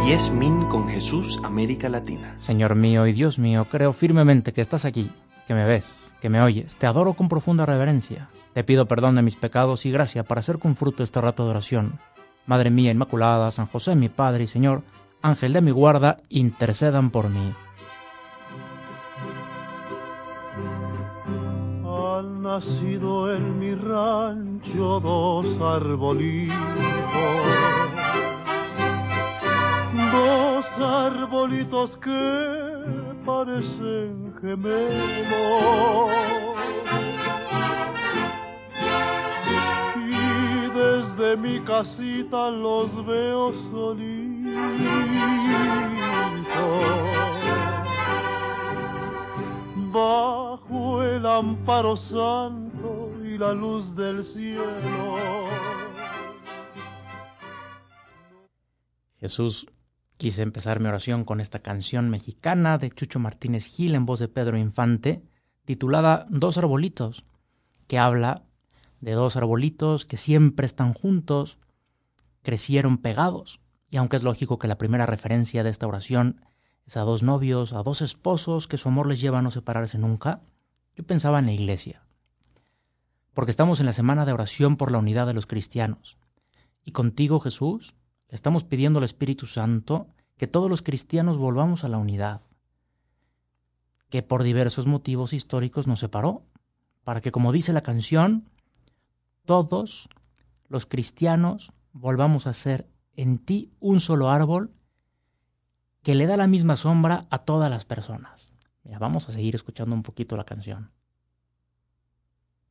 Mies Min con Jesús, América Latina. Señor mío y Dios mío, creo firmemente que estás aquí, que me ves, que me oyes. Te adoro con profunda reverencia. Te pido perdón de mis pecados y gracia para hacer con fruto este rato de oración. Madre mía Inmaculada, San José mi Padre y Señor, Ángel de mi guarda, intercedan por mí. Han nacido en mi rancho dos arbolitos que parecen gemelos, y desde mi casita los veo solitos, bajo el amparo santo y la luz del cielo. Jesús, quise empezar mi oración con esta canción mexicana de Chucho Martínez Gil en voz de Pedro Infante, titulada Dos arbolitos, que habla de dos arbolitos que siempre están juntos, crecieron pegados, y aunque es lógico que la primera referencia de esta oración es a dos novios, a dos esposos que su amor les lleva a no separarse nunca, yo pensaba en la iglesia, porque estamos en la semana de oración por la unidad de los cristianos, y contigo, Jesús, le estamos pidiendo al Espíritu Santo que todos los cristianos volvamos a la unidad, que por diversos motivos históricos nos separó, para que, como dice la canción, todos los cristianos volvamos a ser en ti un solo árbol que le da la misma sombra a todas las personas. Mira, vamos a seguir escuchando un poquito la canción.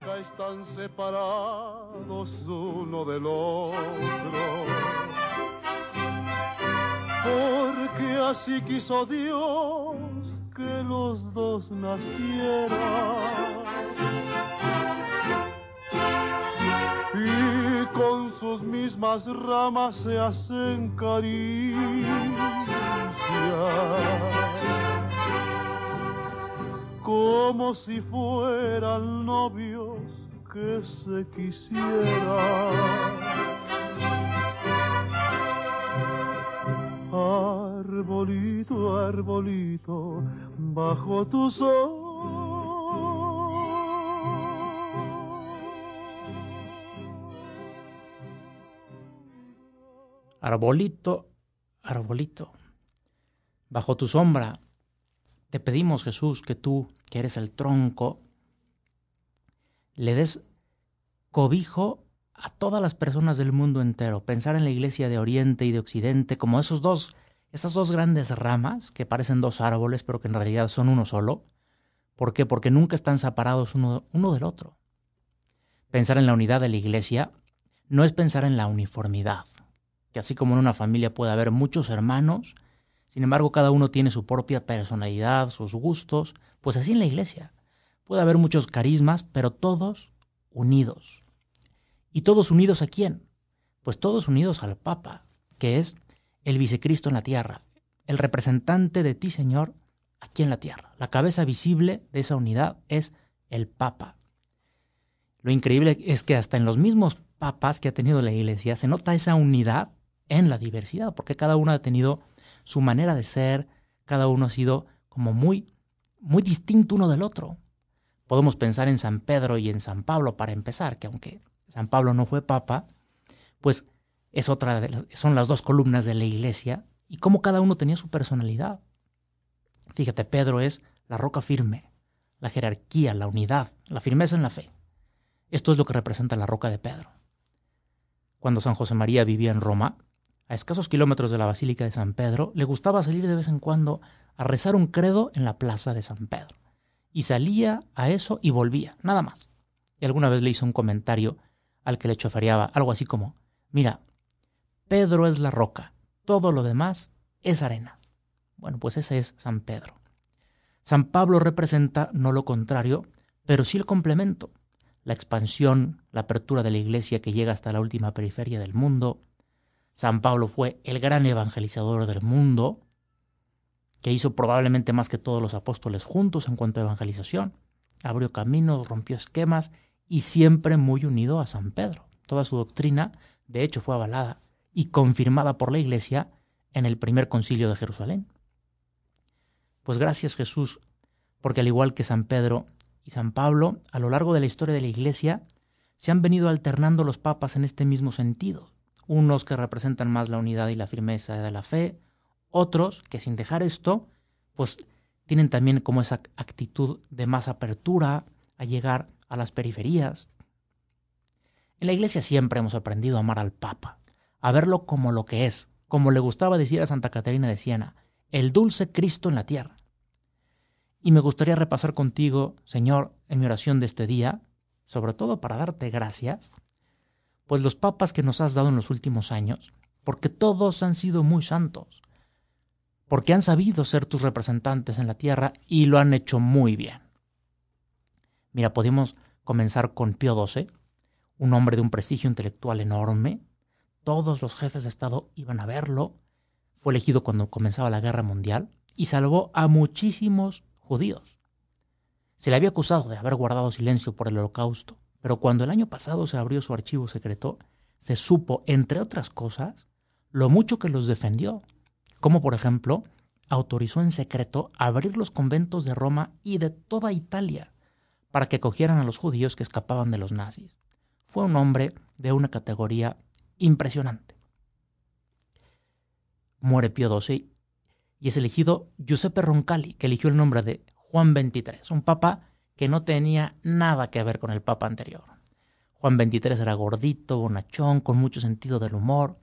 Ya están separados uno del otro, porque así quiso Dios que los dos nacieran, y con sus mismas ramas se hacen caricias, como si fueran novios que se quisieran. Arbolito, arbolito, bajo tu sol, Arbolito, arbolito, bajo tu sombra, te pedimos, Jesús, que tú, que eres el tronco, le des cobijo a todas las personas del mundo entero. Pensar en la iglesia de Oriente y de Occidente como estas dos grandes ramas que parecen dos árboles, pero que en realidad son uno solo. ¿Por qué? Porque nunca están separados uno del otro. Pensar en la unidad de la iglesia no es pensar en la uniformidad, que así como en una familia puede haber muchos hermanos, sin embargo cada uno tiene su propia personalidad, sus gustos, pues así en la iglesia puede haber muchos carismas, pero todos unidos. ¿Y todos unidos a quién? Pues todos unidos al Papa, que es el vicecristo en la tierra, el representante de ti, Señor, aquí en la tierra. La cabeza visible de esa unidad es el Papa. Lo increíble es que hasta en los mismos papas que ha tenido la iglesia se nota esa unidad en la diversidad, porque cada uno ha tenido su manera de ser, cada uno ha sido como muy, muy distinto uno del otro. Podemos pensar en San Pedro y en San Pablo para empezar, que aunque San Pablo no fue papa, pues son las dos columnas de la iglesia, y cómo cada uno tenía su personalidad. Fíjate, Pedro es la roca firme, la jerarquía, la unidad, la firmeza en la fe. Esto es lo que representa la roca de Pedro. Cuando San José María vivía en Roma, a escasos kilómetros de la Basílica de San Pedro, le gustaba salir de vez en cuando a rezar un credo en la plaza de San Pedro. Y salía a eso y volvía, nada más. Y alguna vez le hizo un comentario al que le chofereaba, algo así como, mira, Pedro es la roca, todo lo demás es arena. Bueno, pues ese es San Pedro. San Pablo representa no lo contrario, pero sí el complemento, la expansión, la apertura de la iglesia que llega hasta la última periferia del mundo. San Pablo fue el gran evangelizador del mundo, que hizo probablemente más que todos los apóstoles juntos en cuanto a evangelización. Abrió caminos, rompió esquemas y siempre muy unido a San Pedro. Toda su doctrina, de hecho, fue avalada y confirmada por la Iglesia en el primer concilio de Jerusalén. Pues gracias, Jesús, porque al igual que San Pedro y San Pablo, a lo largo de la historia de la Iglesia, se han venido alternando los papas en este mismo sentido. Unos que representan más la unidad y la firmeza de la fe, otros que sin dejar esto, pues tienen también como esa actitud de más apertura a llegar a las periferias. En la Iglesia siempre hemos aprendido a amar al Papa, a verlo como lo que es, como le gustaba decir a Santa Caterina de Siena, el dulce Cristo en la tierra. Y me gustaría repasar contigo, Señor, en mi oración de este día, sobre todo para darte gracias, pues los papas que nos has dado en los últimos años, porque todos han sido muy santos, porque han sabido ser tus representantes en la tierra y lo han hecho muy bien. Mira, podemos comenzar con Pío XII, un hombre de un prestigio intelectual enorme. Todos los jefes de Estado iban a verlo. Fue elegido cuando comenzaba la Guerra Mundial y salvó a muchísimos judíos. Se le había acusado de haber guardado silencio por el Holocausto, pero cuando el año pasado se abrió su archivo secreto, se supo, entre otras cosas, lo mucho que los defendió, como por ejemplo, autorizó en secreto abrir los conventos de Roma y de toda Italia para que acogieran a los judíos que escapaban de los nazis. Fue un hombre de una categoría impresionante. Muere Pío XII y es elegido Giuseppe Roncalli, que eligió el nombre de Juan XXIII, un papa que no tenía nada que ver con el papa anterior. Juan XXIII era gordito, bonachón, con mucho sentido del humor.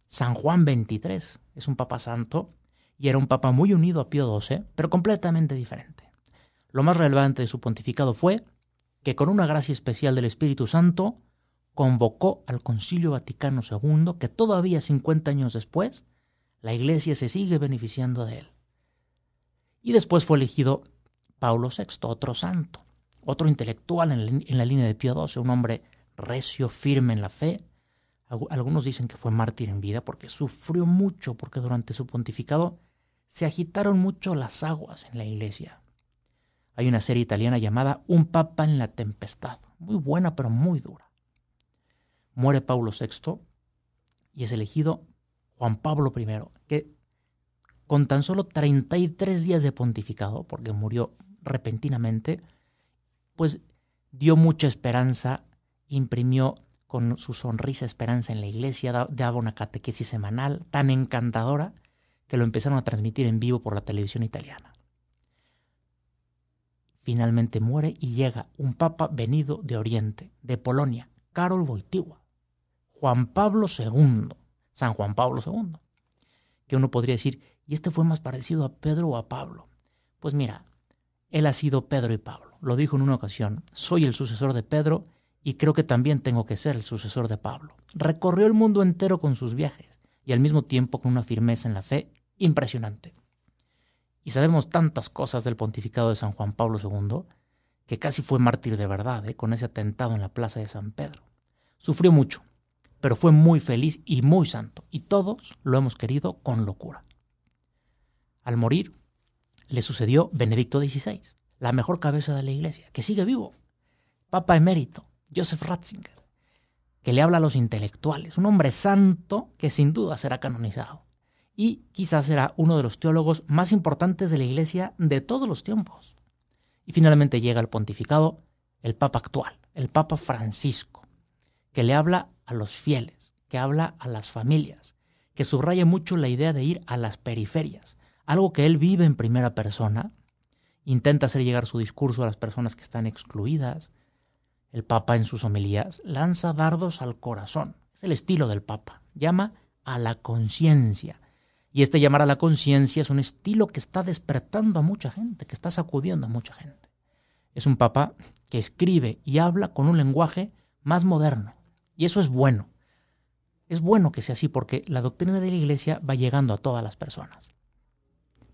San Juan XXIII es un papa santo y era un papa muy unido a Pío XII, pero completamente diferente. Lo más relevante de su pontificado fue que con una gracia especial del Espíritu Santo convocó al Concilio Vaticano II, que todavía 50 años después la Iglesia se sigue beneficiando de él. Y después fue elegido Pablo VI, otro santo, otro intelectual en la línea de Pío XII, un hombre recio, firme en la fe. Algunos dicen que fue mártir en vida porque sufrió mucho, porque durante su pontificado se agitaron mucho las aguas en la Iglesia. Hay una serie italiana llamada Un Papa en la Tempestad, muy buena pero muy dura. Muere Pablo VI y es elegido Juan Pablo I, que con tan solo 33 días de pontificado, porque murió repentinamente, pues dio mucha esperanza, imprimió con su sonrisa esperanza en la Iglesia, daba una catequesis semanal tan encantadora que lo empezaron a transmitir en vivo por la televisión italiana. Finalmente muere y llega un papa venido de Oriente, de Polonia, Karol Wojtyła, Juan Pablo II, San Juan Pablo II, que uno podría decir, ¿y este fue más parecido a Pedro o a Pablo? Pues mira, él ha sido Pedro y Pablo. Lo dijo en una ocasión, soy el sucesor de Pedro y creo que también tengo que ser el sucesor de Pablo. Recorrió el mundo entero con sus viajes y al mismo tiempo con una firmeza en la fe impresionante. Y sabemos tantas cosas del pontificado de San Juan Pablo II, que casi fue mártir de verdad, con ese atentado en la plaza de San Pedro. Sufrió mucho, pero fue muy feliz y muy santo, y todos lo hemos querido con locura. Al morir, le sucedió Benedicto XVI, la mejor cabeza de la Iglesia, que sigue vivo, Papa emérito, Joseph Ratzinger, que le habla a los intelectuales, un hombre santo que sin duda será canonizado. Y quizás será uno de los teólogos más importantes de la Iglesia de todos los tiempos. Y finalmente llega al pontificado el Papa actual, el Papa Francisco, que le habla a los fieles, que habla a las familias, que subraya mucho la idea de ir a las periferias, algo que él vive en primera persona, intenta hacer llegar su discurso a las personas que están excluidas. El Papa en sus homilías lanza dardos al corazón, es el estilo del Papa, llama a la conciencia. Y este llamar a la conciencia es un estilo que está despertando a mucha gente, que está sacudiendo a mucha gente. Es un papa que escribe y habla con un lenguaje más moderno. Y eso es bueno. Es bueno que sea así porque la doctrina de la Iglesia va llegando a todas las personas.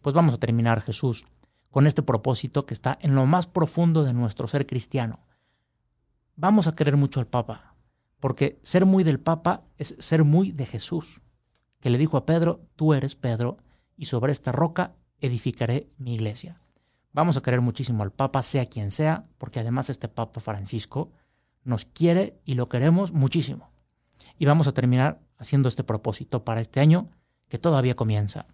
Pues vamos a terminar, Jesús, con este propósito que está en lo más profundo de nuestro ser cristiano. Vamos a querer mucho al Papa, porque ser muy del Papa es ser muy de Jesús, que le dijo a Pedro, tú eres Pedro, y sobre esta roca edificaré mi iglesia. Vamos a querer muchísimo al Papa, sea quien sea, porque además este Papa Francisco nos quiere y lo queremos muchísimo. Y vamos a terminar haciendo este propósito para este año, que todavía comienza,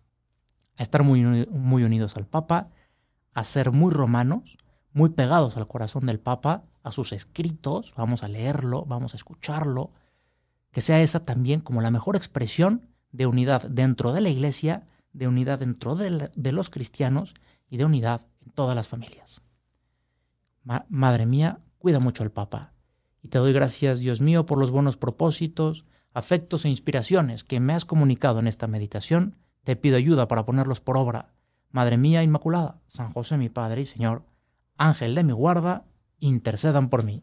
a estar muy unidos al Papa, a ser muy romanos, muy pegados al corazón del Papa, a sus escritos, vamos a leerlo, vamos a escucharlo, que sea esa también como la mejor expresión de unidad dentro de la Iglesia, de unidad dentro de los cristianos y de unidad en todas las familias. Madre mía, cuida mucho al Papa. Y te doy gracias, Dios mío, por los buenos propósitos, afectos e inspiraciones que me has comunicado en esta meditación. Te pido ayuda para ponerlos por obra. Madre mía Inmaculada, San José mi Padre y Señor, Ángel de mi guarda, intercedan por mí.